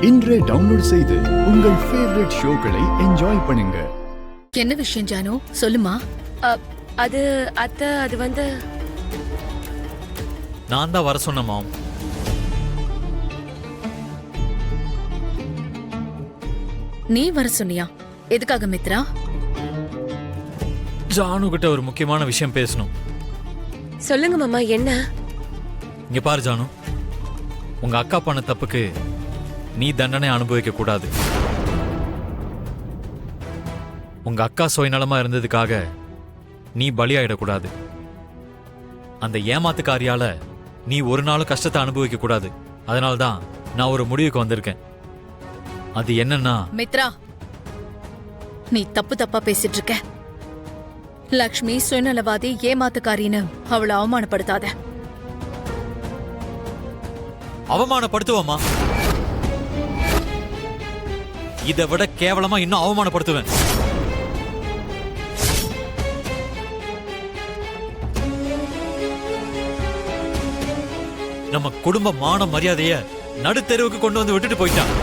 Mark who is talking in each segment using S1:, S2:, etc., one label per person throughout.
S1: இன்றே டவுன்லோட் செய்து உங்கள் ஃபேவரட் ஷோக்களை என்ஜாய் பண்ணுங்க.
S2: என்ன விஷயம் ஜானு, சொல்லுமா.
S3: அது வந்து
S4: நான் தான் வர சொன்ன மாம்.
S2: நீ வர சொன்னியா? எதுக்காக மித்ரா?
S4: ஜானு கிட்ட ஒரு முக்கியமான விஷயம் பேசணும்.
S3: சொல்லுங்க மாமா, என்ன?
S4: இங்க பாரு ஜானு, உங்க அக்கா பண்ண தப்புக்கு நீ தண்டனை அனுபவிக்க கூடாது. உங்க அக்கா சுயநலமா இருந்ததுக்காக நீ பலியாயிடக்கூடாது. அந்த ஏமாத்துக்காரியால நீ ஒரு நாளும் கஷ்டத்தை அனுபவிக்க கூடாது. அதனால்தான் நான் ஒரு முடிவுக்கு வந்திருக்கேன். அது என்னன்னா,
S2: மித்ரா, நீ தப்பா பேசிட்டு இருக்க. லக்ஷ்மி சுயநலவாதி, ஏமாத்துக்காரின்னு அவளை அவமானப்படுத்தாத.
S4: அவமானப்படுத்துவமா? இதை விட கேவலமா இன்னும் அவமானப்படுத்துவேன். நம்ம குடும்ப மான மரியாதைய நடுத்தெருவுக்கு கொண்டு வந்து விட்டுட்டு போயிட்டான்.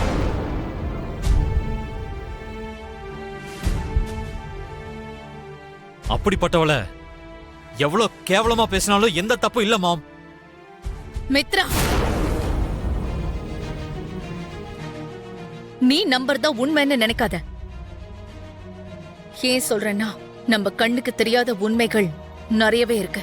S4: அப்படிப்பட்டவள எவ்வளவு கேவலமா பேசினாலும் எந்த தப்பும் இல்ல மாம்.
S2: மித்ரா, நீ நம்பர்தான் உண்மைன்னு நினைக்காத. ஏன் சொல்றேன்னா, நம்ம கண்ணுக்கு தெரியாத உண்மைகள் நிறையவே இருக்கு.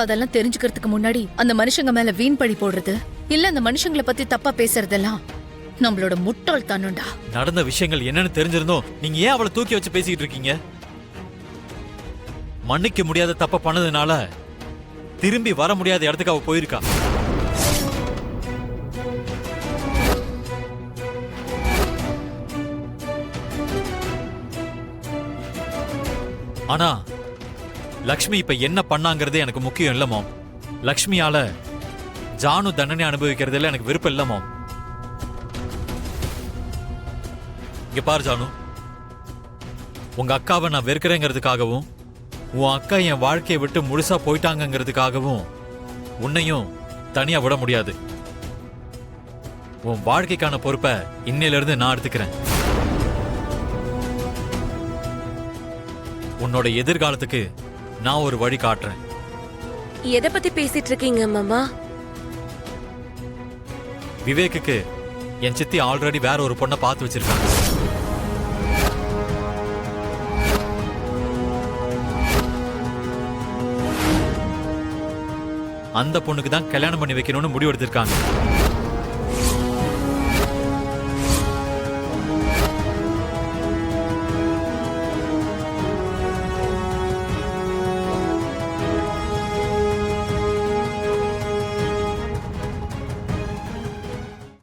S2: அதெல்லாம் தெரிஞ்சுக்கிறதுக்கு முன்னாடி அந்த மனுஷங்க மேல வீண் பழி போடுறது, இல்ல அந்த மனுஷங்களை பத்தி தப்பா பேசுறதெல்லாம் நம்மளோட முட்டாள் தானுண்டா.
S4: நடந்த விஷயங்கள் என்னன்னு தெரிஞ்சிருந்தோம் நீங்க ஏன் அவளை தூக்கி வச்சு பேசிக்கிட்டு இருக்கீங்க? மன்னிக்க முடியாத தப்ப பண்ணதுனால திரும்பி வர முடியாத இடத்துக்கு அவ போயிருக்கா. ஆனா லக்ஷ்மி இப்ப என்ன பண்ணாங்கிறது எனக்கு முக்கியம் இல்ல மாம். லக்ஷ்மியால ஜானு தண்டனை அனுபவிக்கிறதுல எனக்கு விருப்பம் இல்ல மாம். இங்க பாரு ஜானு, உங்க அக்காவை நான் வெறுக்கிறேங்கிறதுக்காகவும் உன் அக்கா என் வாழ்க்கையை விட்டு முழுசா போயிட்டாங்கிறதுக்காகவும் உன்னையும் தனியா விட முடியாது. உன் வாழ்க்கைக்கான பொறுப்பை இன்னையில இருந்து நான் எடுத்துக்கிறேன். உன்னோட எதிர்காலத்துக்கு நான் ஒரு வழி காட்டுறேன்.
S3: எதை பத்தி பேசிட்டு இருக்கீங்க மாமா?
S4: விவேக்குக்கு என் சித்தி ஆல்ரெடி வேற ஒரு பொண்ணை பார்த்து வச்சிருக்காங்க. அந்த பொண்ணுக்கு தான் கல்யாணம் பண்ணி வைக்கணும்னு முடிவு எடுத்திருக்காங்க.